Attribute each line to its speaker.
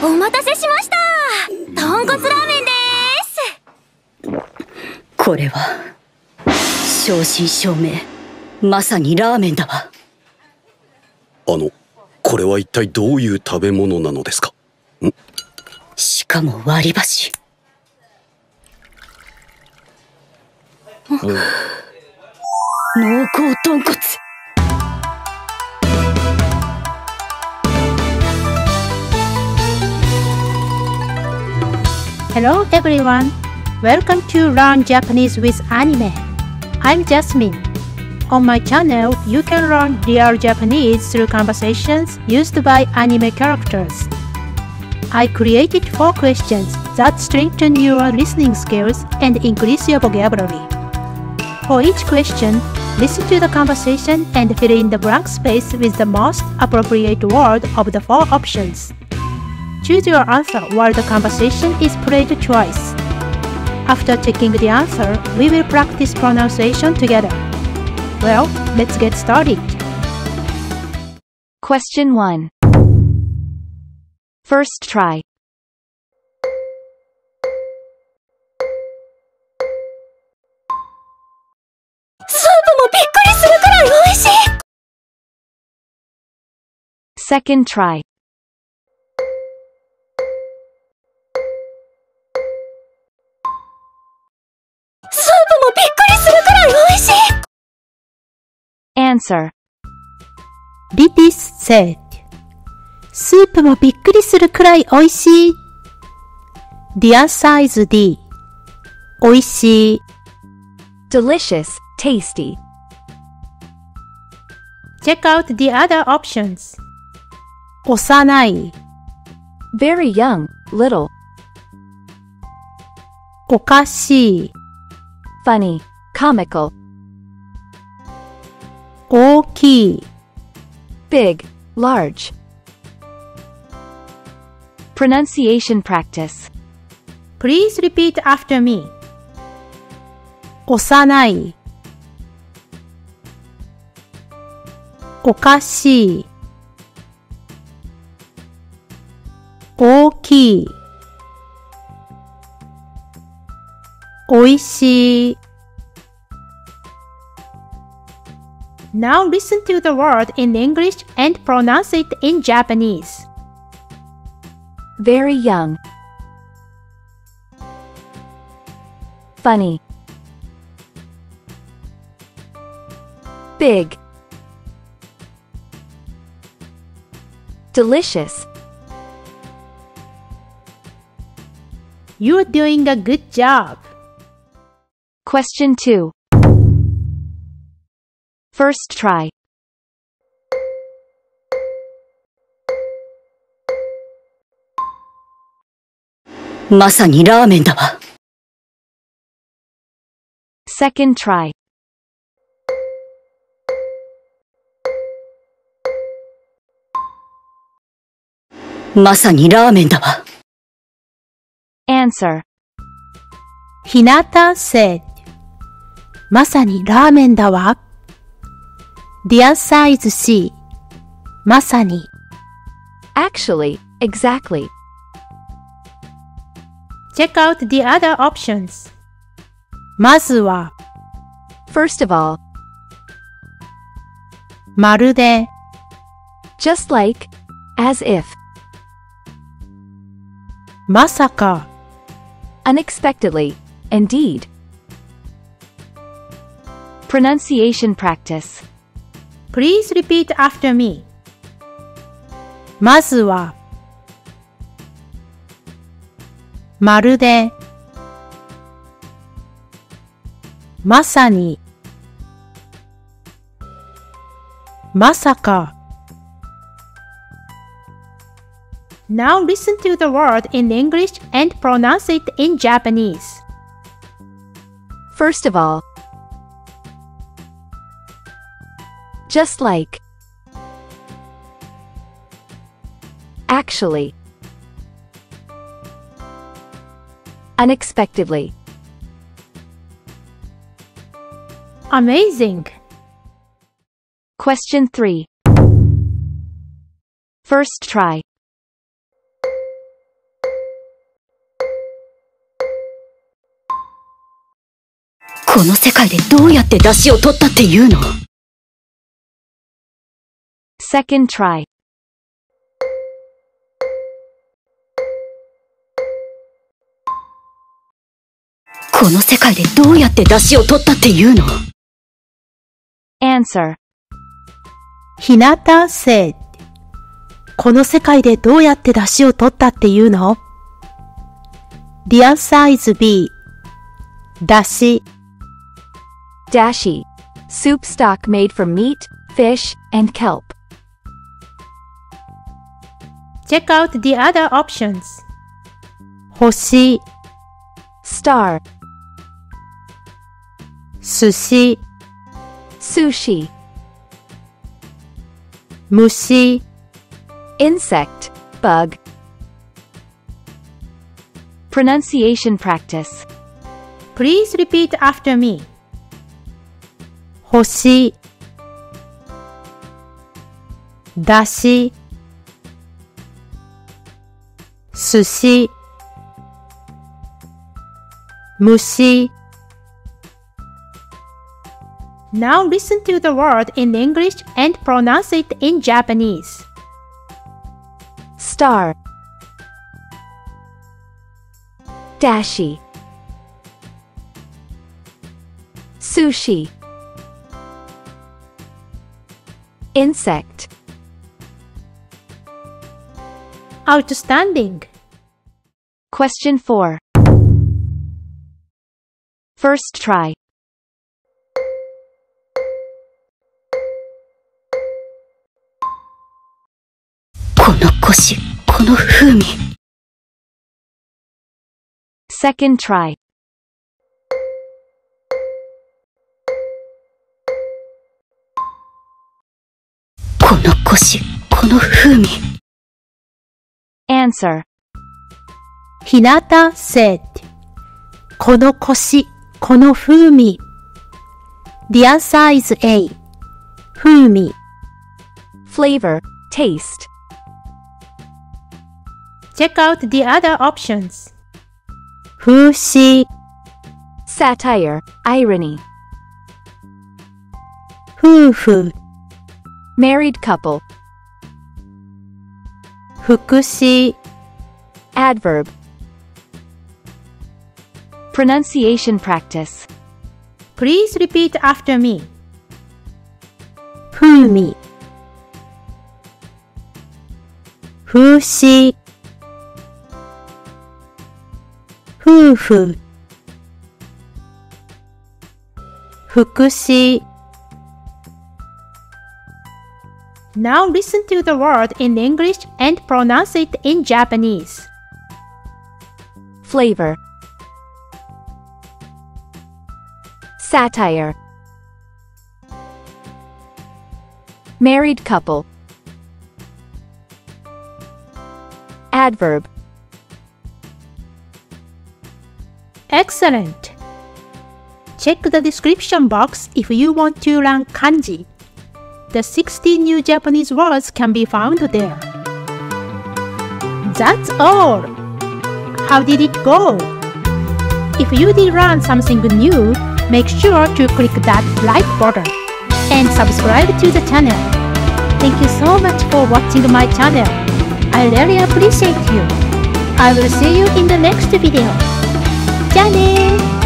Speaker 1: お待たせしました。豚骨ラーメンです。
Speaker 2: これは正真正銘、まさにラーメンだわ。
Speaker 3: これは一体どういう食べ物なのですか？
Speaker 2: しかも割り箸。濃厚豚骨。
Speaker 4: Hello everyone! Welcome to Learn Japanese with Anime. I'm Jasmine. On my channel, you can learn real Japanese through conversations used by anime characters. I created 4 questions that strengthen your listening skills and increase your vocabulary. For each question, listen to the conversation and fill in the blank space with the most appropriate word of the 4 options. Choose your answer while the conversation is played twice. After checking the answer, we will practice pronunciation together. Well, let's get started.
Speaker 5: Question 1. First try.
Speaker 1: スープもびっくりするくらい美味しい。
Speaker 5: Second try.
Speaker 1: スープもびっくりするくらい美味しい。
Speaker 5: Answer.
Speaker 4: Litis said, スープもびっくりするくらい美味しい。The answer is D. 美味しい。
Speaker 5: Delicious, tasty.
Speaker 4: Check out the other options. おさない。
Speaker 5: Very young, little.
Speaker 4: おかしい。
Speaker 5: Funny, comical.
Speaker 4: 大きい。
Speaker 5: Big, large. Pronunciation practice.
Speaker 4: Please repeat after me. おさない。おかしい。大きい。おいしい。Now listen to the word in English and pronounce it in Japanese.
Speaker 5: Very young. Funny. Big. Delicious.
Speaker 4: You're doing a good job.
Speaker 5: Question 2. First try.
Speaker 2: まさにラーメンだわ。
Speaker 5: Second try.
Speaker 2: まさにラーメンだわ。
Speaker 5: Answer.
Speaker 4: Hinata said, まさにラーメンだわ。The answer is C. まさに。
Speaker 5: Actually, exactly.
Speaker 4: Check out the other options. まずは、
Speaker 5: First of all,
Speaker 4: まるで、
Speaker 5: just like, as if,
Speaker 4: まさか、
Speaker 5: unexpectedly, indeed. Pronunciation practice.
Speaker 4: Please repeat after me. まずは、まるで、まさに、まさか。Now listen to the word in English and pronounce it in Japanese.
Speaker 5: First of all, just like, actually, unexpectedly.
Speaker 4: Amazing!
Speaker 5: Question 3. First try.
Speaker 2: この世界でどうやって出汁を取ったっていうの？
Speaker 5: Second try.
Speaker 2: この世界でどうやって出汁を取ったっていうの？
Speaker 5: Answer.
Speaker 4: Hinata said, この世界でどうやって出汁を取ったっていうの？ The answer is B. 出汁
Speaker 5: Dashi. Soup stock made from meat, fish, and kelp.
Speaker 4: Check out the other options. 星
Speaker 5: Star.
Speaker 4: 寿司
Speaker 5: Sushi.
Speaker 4: 虫
Speaker 5: Insect. Bug. Pronunciation practice.
Speaker 4: Please repeat after me. 星だし寿司虫 Now listen to the word in English and pronounce it in Japanese.
Speaker 5: Star. Dashi. Sushi. Insect.
Speaker 4: Outstanding.
Speaker 5: Question 4. First try.
Speaker 2: このコシ、この風味。
Speaker 5: Second try.
Speaker 2: このコシ、この風味。
Speaker 5: Answer.
Speaker 4: Hinata said, このコシ、この風味。The answer is A. 風味
Speaker 5: Flavor. Taste.
Speaker 4: Check out the other options. 風刺
Speaker 5: Satire. Irony.
Speaker 4: 夫婦
Speaker 5: Married couple.
Speaker 4: 副詞
Speaker 5: Adverb. Pronunciation practice.
Speaker 4: Please repeat after me. 風味風刺夫婦副詞 Now listen to the word in English and pronounce it in Japanese.
Speaker 5: Flavor. Satire. Married couple. Adverb.
Speaker 4: Excellent! Check the description box if you want to learn kanji. The 60 new Japanese words can be found there. That's all! How did it go? If you did learn something new, make sure to click that like button and subscribe to the channel. Thank you so much for watching my channel. I really appreciate you. I will see you in the next video. じゃあねー。